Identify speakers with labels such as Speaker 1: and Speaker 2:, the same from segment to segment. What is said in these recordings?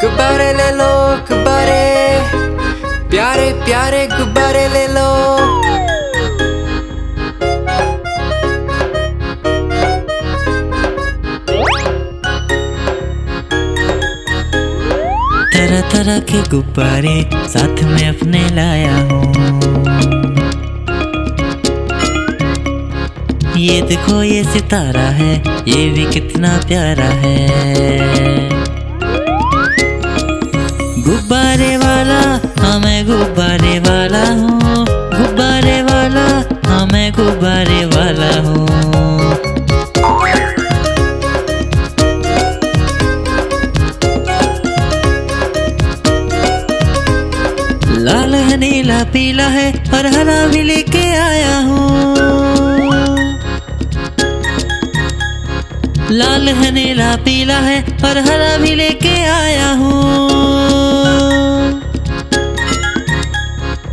Speaker 1: गुब्बारे ले लो गुब्बारे, प्यारे प्यारे गुब्बारे ले लो।
Speaker 2: तरह तरह के गुब्बारे साथ में अपने लाया हूँ। ये देखो ये सितारा है, ये भी कितना प्यारा है। गुब्बारे वाला हाँ मैं गुब्बारे वाला हूँ, गुब्बारे वाला हाँ मैं गुब्बारे वाला हूँ। लाल है नीला पीला है और हरा भी लेके आया हूँ। लाल है नीला पीला है और हरा भी लेके आया हूँ।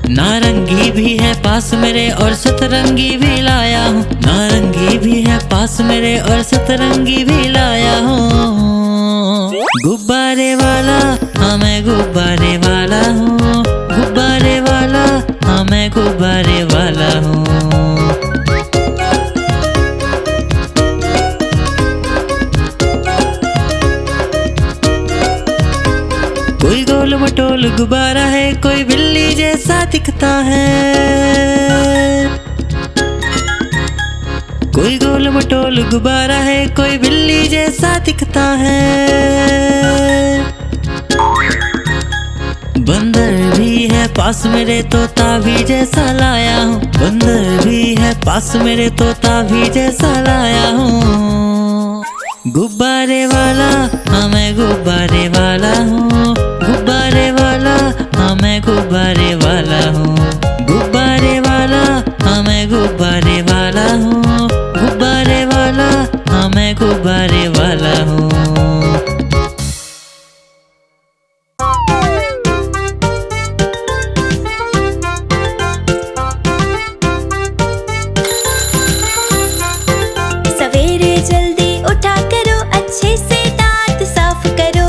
Speaker 2: नारंगी भी है पास मेरे और सतरंगी भी लाया हूँ। नारंगी भी है पास मेरे और सतरंगी भी लाया हूँ। गुब्बारे वाला हाँ मैं गुब्बारे वाला हूँ, गुब्बारे वाला हाँ मैं गुब्बारे वाला हूँ। कोई गोल मटोल गुब्बारा है, कोई बिल्ली जैसा दिखता है। कोई गोल मटोल गुब्बारा है, कोई बिल्ली जैसा दिखता है। बंदर भी है पास मेरे, तोता भी जैसा लाया हूँ। बंदर भी है पास मेरे, तोता भी जैसा लाया हूँ। गुब्बारे वाला हाँ मैं गुब्बारे वाला हूँ, गुब्बारे वाला हाँ मैं गुब्बारे वाला हूँ। गुब्बारे वाला हाँ मैं गुब्बारे वाला हूँ, गुब्बारे वाला हाँ मैं गुब्बारे वाला हूँ।
Speaker 3: सवेरे जल्दी उठा करो, अच्छे से दांत साफ करो।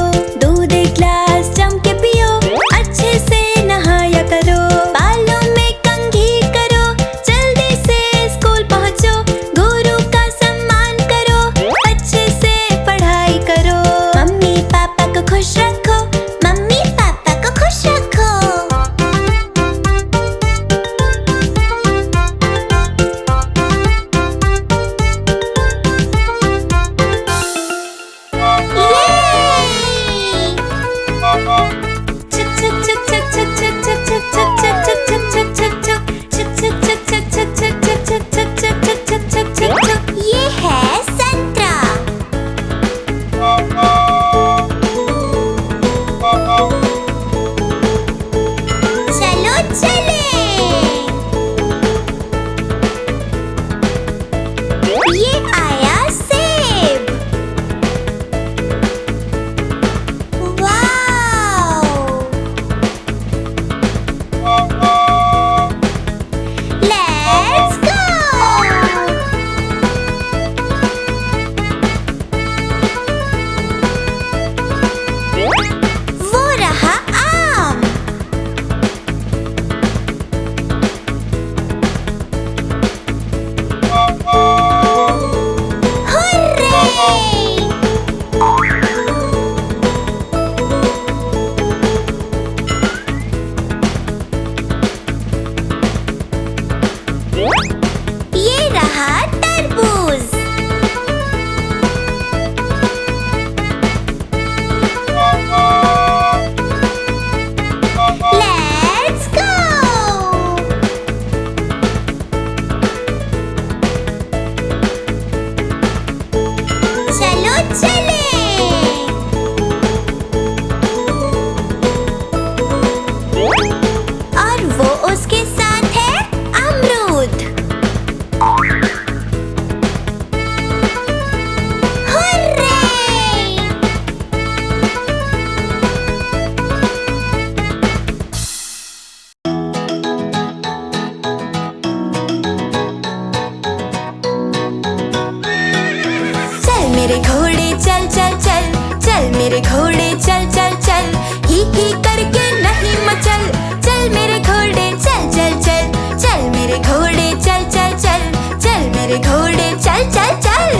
Speaker 3: मेरे घोड़े चल चल चल।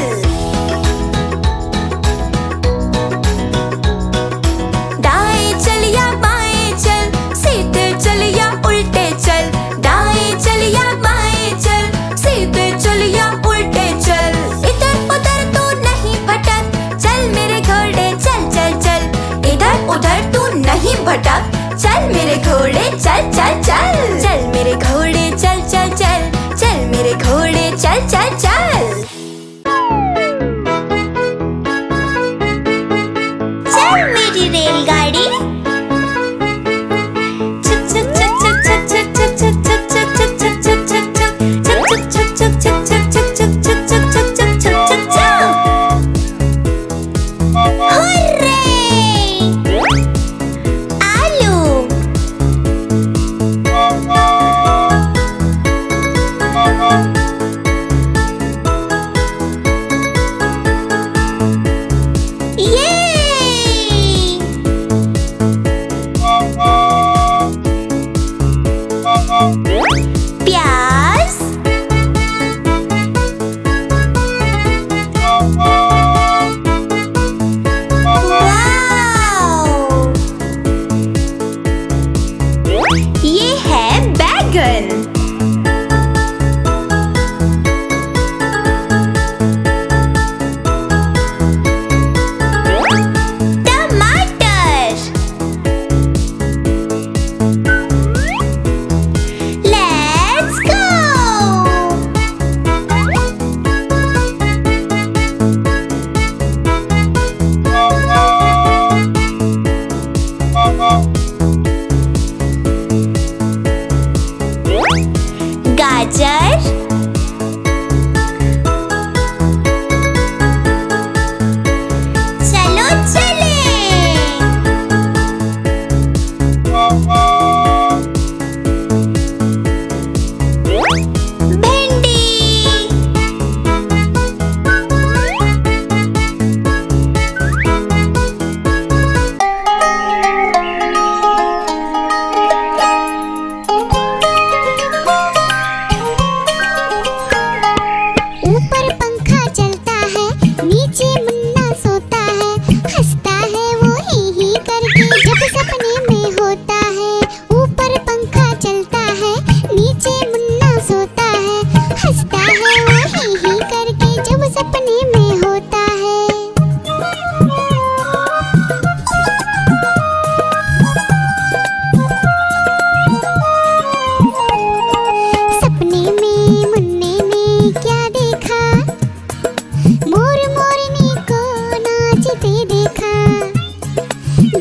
Speaker 3: दाएं चल या बाएं चल, सीधे चल या उल्टे चल। दाएं चल या बाएं चल, सीधे चल या उल्टे चल। इधर उधर तू नहीं भटक, चल मेरे घोड़े चल चल चल। इधर उधर तू नहीं भटक, चल मेरे घोड़े चल चल चल। चल मेरे घोड़े चल चल चल, चल मेरे घोड़े चल चल चल। चल मेरी रेलगाड़ी प्याज, वाव! ये है बैगन। टमाटर, let's go! गाजर, चलो चले। भिंडी, ऊपर पंखा चलता है, नीचे मुन्ना सोता है। हंसता है वो ही करके जब सपने में होता है। ऊपर पंखा चलता है, नीचे मुन्ना सोता है। हंसता है वो ही करके जब सपने में होता है। सपने में मुन्ने ने क्या देखा, मोर मोरनी को नाचते देखा।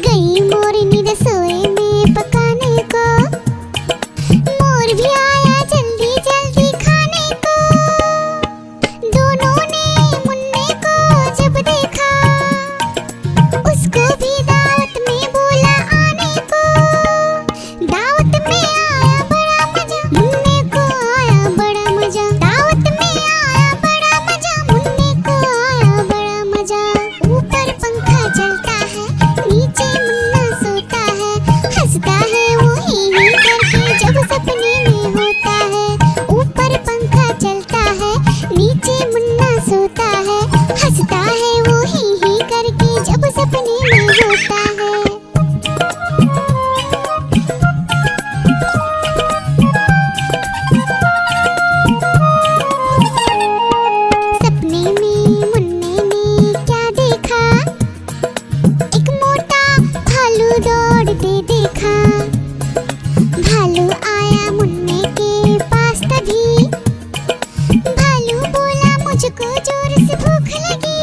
Speaker 3: गई मोरनी रसोई में पकाने को, मोर भी आया जल्दी जल्दी खाने को। दोनों ने मुन्ने को जब देखा, उसको भी दावत में बोला आने को। दावत में आया बड़ा मजा, मुन्ने को आया बड़ा मजा। दावत में आया बड़ा मजा, मुन्ने को आया बड़ा मजा। ऊपर पंखा चलता है, नीचे मुन्ना सोता है। हंसता है वो ही करके जब सपने में होता है। ऊपर पंखा चलता है, नीचे मुन्ना सोता है। हंसता है वो ही करके जब सपने में होता है। सपने में मुन्ने ने क्या देखा, एक मोटा भालू दौड़ते देखा। भालू आया मुन्ने के पास तभी, भालू बोला मुझको जोर से भूख लगी।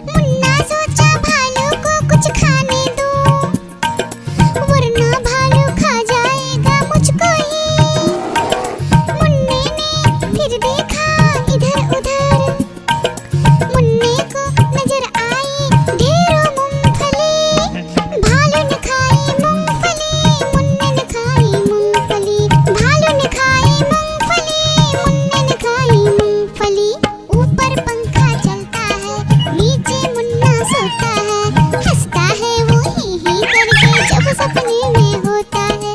Speaker 3: मुन्ना सोचा भालू को कुछ खाने दो, वरना भालू खा जाएगा मुझको ही। मुन्ने ने फिर देखा इधर उधर, मुन्ने को नजर आई ढेरों मूंगफली। भालू ने खाई मूंगफली, मुन्ने ने खाई मूंगफली। भालू ने खाई मूंगफली, मुन्ने ने खाई मूंगफली। ऊपर पंखा चलता है, नीचे मुन्ना सोता है। हंसता है वो ही करके जब सपने में होता है।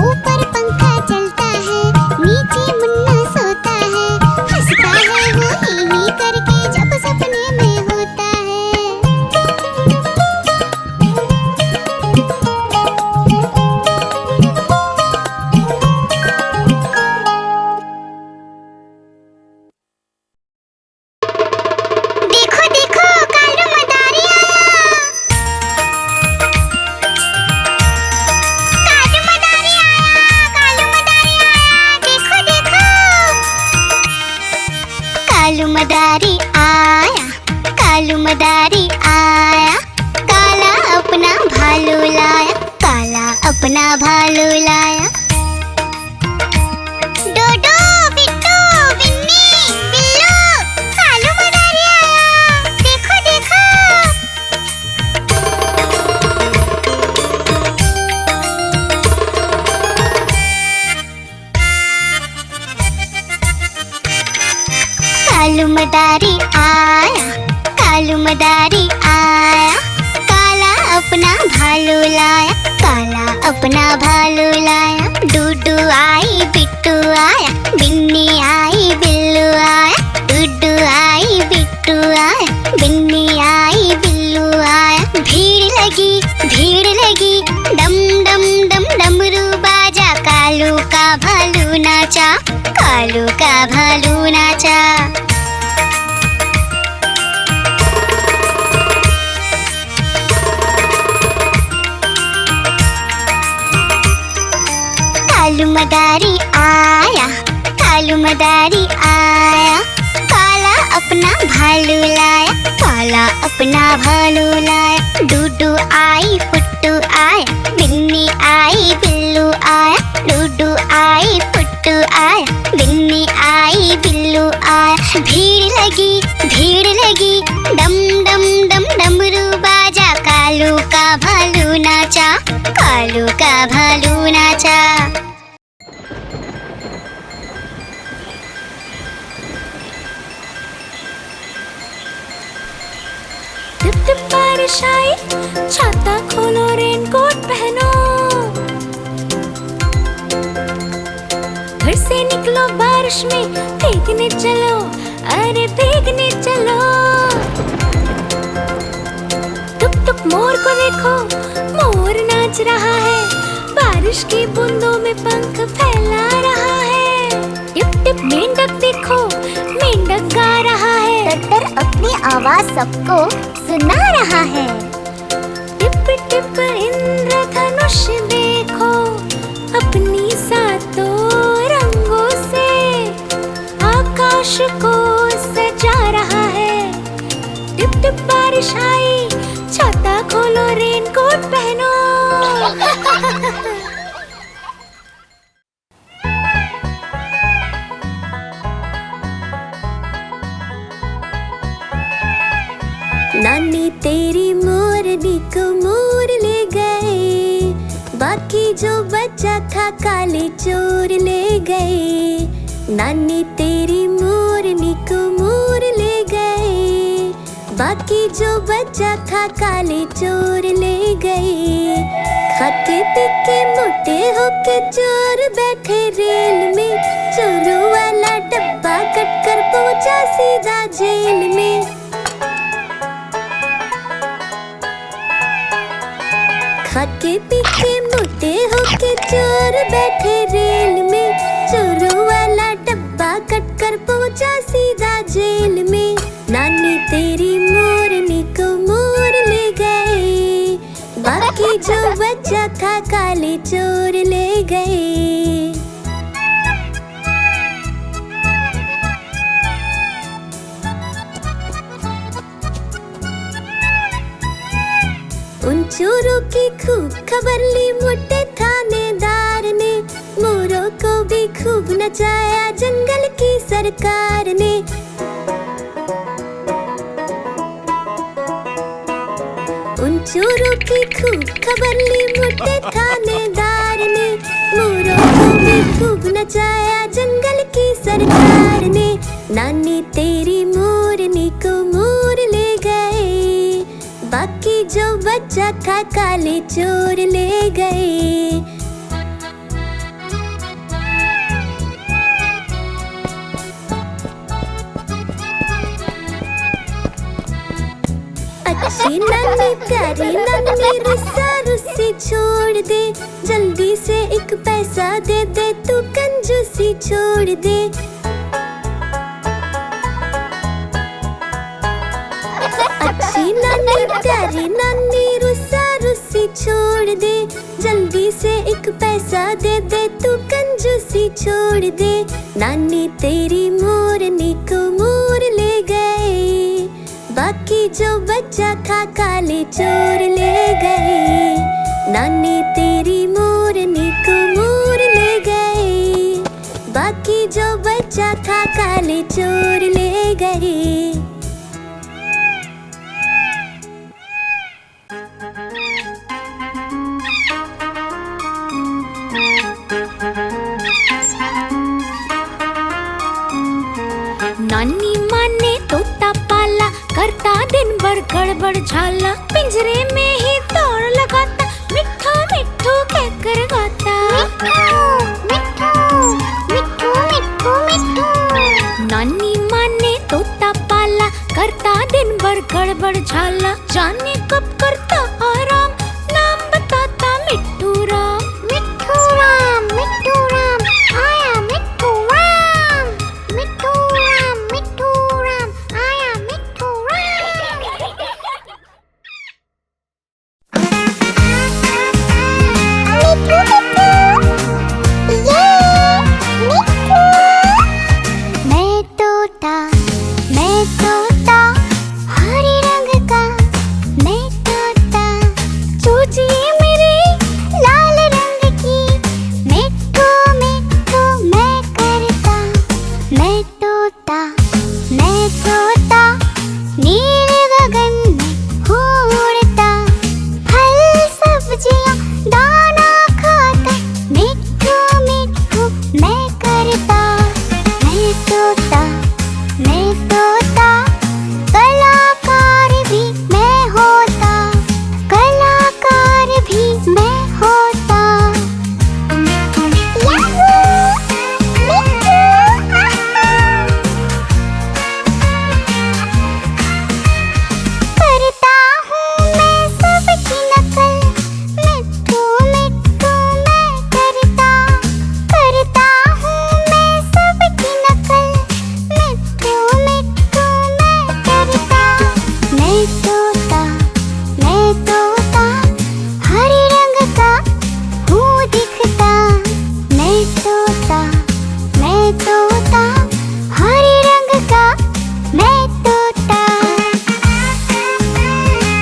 Speaker 3: ऊपर पंखा चलता है, नीचे मुन्ना सोता है। हंसता भालू लाया, काला अपना भालू लाया। डोडो, बिट्टू, बिन्नी, बिल्लू, कालू मदारी आया, देखो देखो। कालू मदारी आया, कालू मदारी आया, काला अपना भालू लाया, काला अपना भालू लाया। डूडू आई, बिट्टू आया, बिन्नी आई, बिल्लू आया, डूडू आई, बिट्टू आया, बिन्नी आई, बिल्लू आया। भीड़ लगी, डम डम डम डमरू बाजा, कालू का भालू नाचा, कालू का भालू नाचा। कालू मदारी आया, कालू मदारी आया, काला अपना भालू लाया, काला अपना भालू लाया। डूडू आई, पुट्टू आया, बिन्नी आई, बिल्लू आया, डूडू आई, पुट्टू आया, बिन्नी आई, बिल्लू आया। भीड़ लगी, डम डम डम डमरू बाजा, कालू का भालू नाचा, कालू का भालू नाचा।
Speaker 4: टिप टिप बारिश आई, छाता खोलो, रेनकोट पहनो, घर से निकलो बारिश में, भीगने चलो, अरे भीगने चलो। टुक टुक मोर को देखो, मोर नाच रहा है, बारिश की बूंदों में पंख फैला रहा है। टिप टिप मेंढक देखो, मेंढक गा रहा है,
Speaker 3: टट्टर अपनी आवाज सबको सुना रहा है।
Speaker 4: टिप टिप इंद्रधनुष देखो, अपनी सातों रंगों से आकाश को सजा रहा है। टिप टिप बारिश आई, छाता खोलो, रेनकोट पहनो। नानी तेरी मोरनी को मोर ले गए, बाकी जो बचा था काले चोर ले गए। नानी तेरी मोरनी को मोर ले गए, बाकी जो बचा था काले चोर ले गए। खाते पीके मोटे होके चोर बैठे रेल में, चोरों वाला डब्बा कट कर पहुंचा सीधा जेल में। खाके पीके मोटे होके चोर बैठे रेल में, चोरों वाला डब्बा कट कर पहुंचा सीधा जेल में। नानी तेरी मोरनी को मोर ले गए, बाकी जो बचा था काले चोर ले गए। उन चोरों की खूब खबर ली मोटे थानेदार ने, मोरों को भी खूब नचाया जंगल की सरकार ने। उन चोरों की खूब खबर ली मोटे थानेदार ने, मोरों को भी खूब नचाया जंगल की सरकार ने। नानी तेरी मोरनी को मोर ले गए, बाकी जो बचा था काले चोर ले गए। अच्छी नानी प्यारी नानी रुस्सा रुस्सी छोड़ दे, जल्दी से एक पैसा दे दे, तू कंजूसी छोड़ दे। अच्छी नानी प्यारी नानी रुस्सा रुस्सी छोड़ दे, जल्दी से एक पैसा दे दे, तू कंजूसी छोड़ दे। नानी तेरी मोरनी को मोर ले गए, बाकी जो बचा था काले चोर ले गए। भर गड़बड़ झाला, पिंजरे में ही दौड़ लगाता, मिट्ठू मिट्ठू कहकर गाता।
Speaker 3: मिट्ठू मिट्ठू मिट्ठू मिट्ठू।
Speaker 4: नानी माँ ने तोता पाला, करता दिन भर गड़बड़ झाला, जाने कब करता आराम, नाम बताता मिट्ठू राम।
Speaker 3: मिट्ठू राम आया मिट्ठू राम, मिट्ठू राम आया मिट्ठू राम। मिट्ठू मिट्ठू ये मिट्ठू। मैं तोता हरे रंग का, मैं तोता चूचिए मेरे लाल रंग की, मिट्ठू मिट्ठू मैं करता। मैं तोता नीले गगन में उड़ता, फल सब्जियां दाना खाता, मिट्ठू मिट्ठू मैं करता। मैं तोता कलाकार भी मैं होता, कलाकार भी मैं होता। याहू मिट्ठू। करता हूँ मैं सबकी नकल, मिट्ठू मिट्ठू मैं करता हूँ मैं सबकी नकल, मिट्ठू मिट्ठू मैं करता। मैं तोता हरे रंग का हूँ दिखता, मैं तोता हरे रंग का, मैं तोता।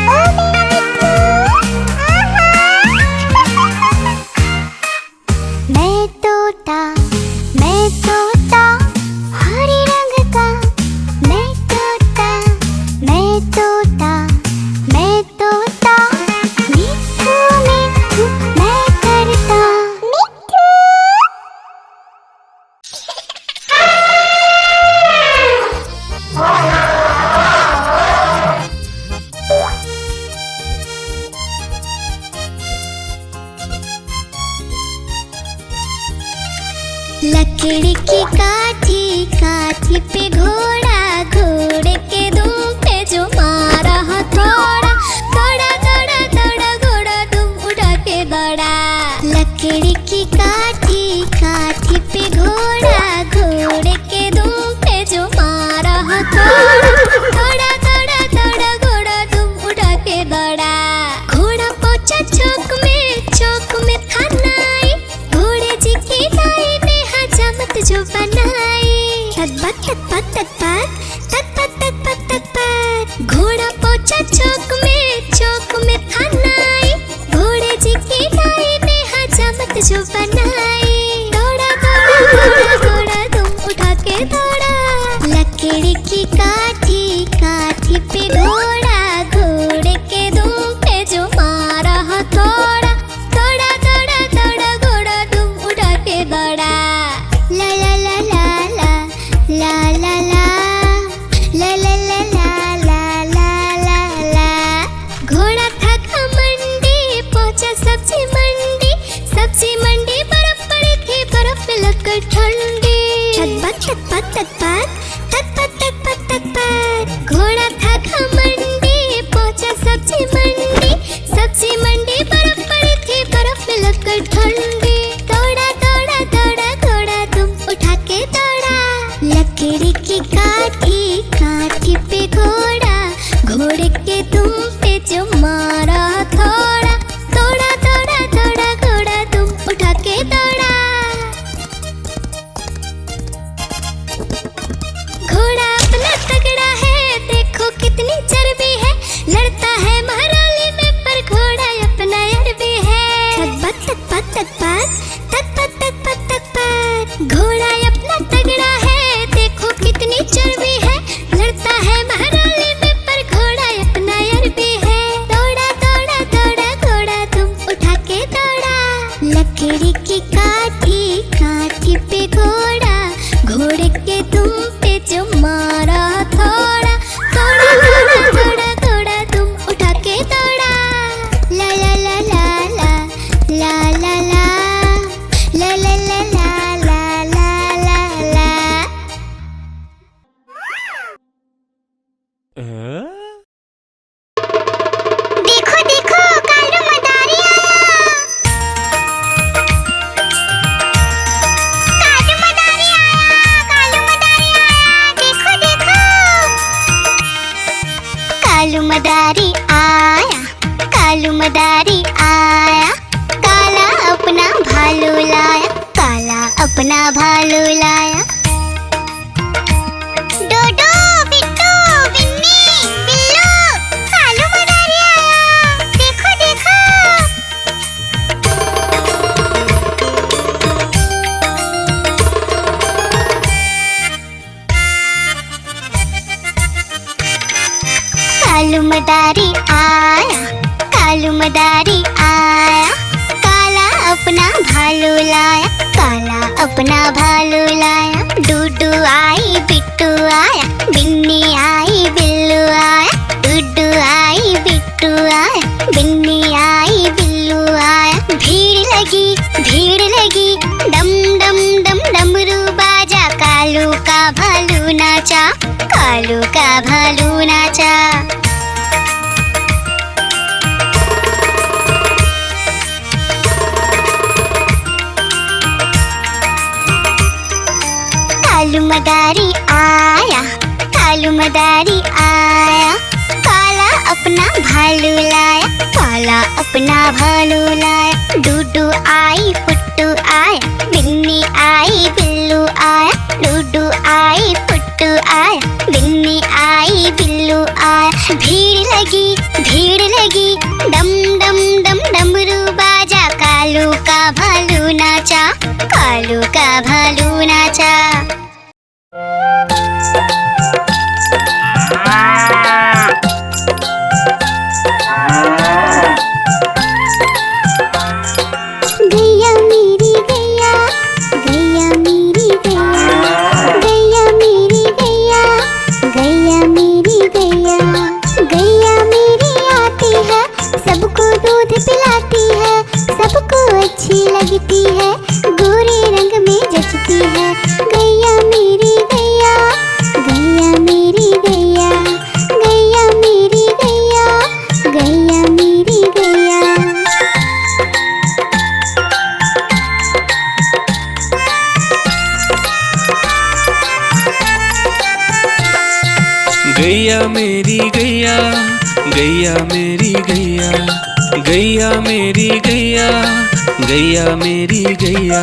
Speaker 3: ओ मेरा मिट्ठू, आहा। मैं तोता हरे रंग का, मैं तोता मिट्ठू मिट्ठू मैं करता। मिट्ठू। लकड़ी की काठी पे घोड़ा, घोड़े के दुम पे जो मारा हथौड़ा, दौड़ा घोड़ा दुम उठा के दौड़ा। लकड़ी की काठी पे घोड़ा, घोड़े के दुम पे जो मारा हथौड़ा, दौड़ा घोड़ा दुम उठा के दौड़ा। घोड़ा पहुंचा चौक में था नाई, घोड़े जी की नाई ने हजामत जो बनाई। तक पक घोड़ा पहुंचा चौक में था नाई, घोड़े जी की नाई ने हजामत जो बनाई। दौड़ा तुम उठा के दौड़ा। लकड़ी की काठी पे घोड़ा, घोड़े के दुम पे जो मारा हथौड़ा, दौड़ा घोड़ा तुम उठा के दौड़ा। ला ला ला ला ला ला ला ला ला ला ला ला ला ला ला। घोड़ा था घमंडी, पहुंचा सब्जी मंडी, बर्फ पड़ी थी, बर्फ में लगकर ठंडी। तक घोड़ा था घमंडी, पहुंचा सब्जी मंडी, बर्फ पड़ी थी, बर्फ में लगकर ठंडी। दौड़ा घोड़ा तुम उठा के दौड़ा। लकड़ी की काठी पे घोड़ा, घोड़े के दुम पे जो मारा हथौड़ा, दौड़ा घोड़ा तुम उठा के दौड़ा। घोड़ा अपना तगड़ा है, देखो कितनी चर्बी है, लड़ता है महाराली में पर घोड़ा अपना अरबी है। घोड़ा अपना तगड़ा है, देखो कितनी चर्बी है, लड़ता है महाराली में पर घोड़ा अपना अरबी है। दौड़ा घोड़ा तुम उठा के दौड़ा। लकड़ी की काठी पे घोड़ा, घोड़े के दुम पे जो मारा हथौड़ा, दौड़ा मदारी आया, काला अपना भालू लाया, काला अपना भालू लाया। डूडू आई बिट्टू आया, बिन्नी आई बिल्लू आया, डूडू आई बिट्टू आया, बिन्नी आई बिल्लू आया। भीड़ लगी डम डम डम डमरू बाजा, कालू का भालू नाचा, कालू का भालू नाचा। कालू मदारी आया, कालू मदारी आया, काला अपना भालू लाया, काला अपना भालू लाया। डूडू आई पुट्टू आया, बिन्नी आई बिल्लू आया, डूडू आई पुट्टू आया, बिन्नी आई बिल्लू आया। भीड़ लगी डम डम डम डमरू बाजा, कालू का भालू नाचा, कालू का भालू नाचा। गैया मेरी गैया, गैया मेरी गैया, गैया मेरी गैया, गैया मेरी गैया। गैया मेरी आती है, सबको दूध पिलाती है, सबको अच्छी लगती है, गोरे रंग में जचती है। गैया मेरी गैया, गैया मेरी गैया, गैया मेरी गैया, गैया मेरी गैया।
Speaker 1: गैया मेरी गैया, गैया मेरी गैया, गैया मेरी गैया, गैया मेरी गैया।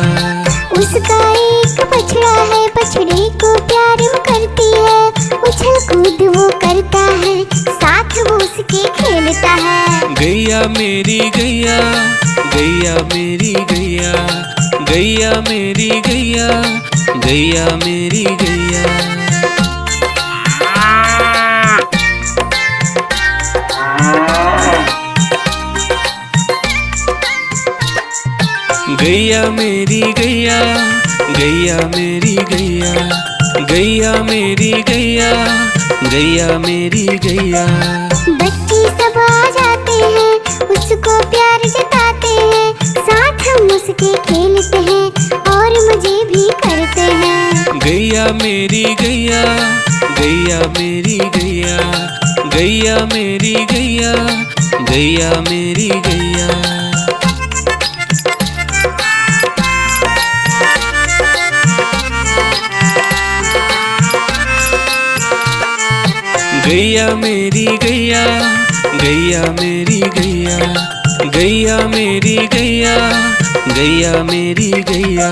Speaker 3: उसका एक बछड़ा है, बछड़े को प्यार वो करती है, उछल कूद वो करता है, साथ वो उसके खेलता है।
Speaker 1: गैया मेरी गैया, गैया मेरी गैया, गैया मेरी गैया, गैया मेरी गैया। गैया मेरी गैया, गैया मेरी गैया, गैया मेरी गैया, गैया मेरी गैया।
Speaker 3: बच्चे सब आ जाते हैं, उसको प्यार जताते हैं, साथ हम उसके खेलते हैं और मजे भी करते हैं।
Speaker 1: गैया मेरी गैया, गैया मेरी गैया, गैया मेरी गैया, गैया मेरी गैया। गैया मेरी गैया, गैया मेरी गैया, गैया मेरी गैया, गैया मेरी गैया।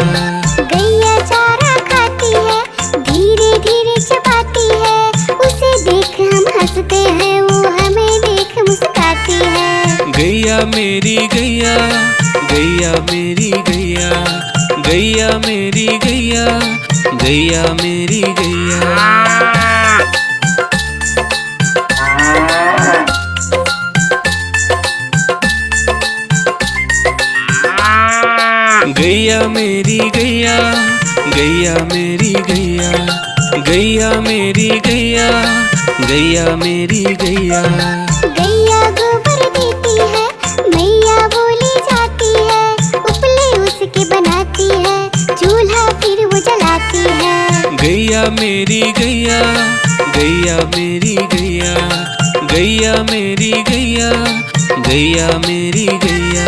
Speaker 3: गैया चारा खाती है, धीरे धीरे चबाती है, उसे देख हम हंसते हैं, वो हमें देख मुस्काती है।
Speaker 1: गैया मेरी गैया, गैया मेरी गैया, गैया मेरी गैया, गैया मेरी गैया। गैया मेरी गैया, गैया मेरी गैया, गैया मेरी गैया, गैया मेरी गैया।
Speaker 3: गैया गोबर देती है, मैया बोली जाती है, उपले उसके बनाती है, चूल्हा फिर वो जलाती है।
Speaker 1: गैया मेरी गैया, गैया मेरी गैया, गैया मेरी गैया, गैया मेरी गैया।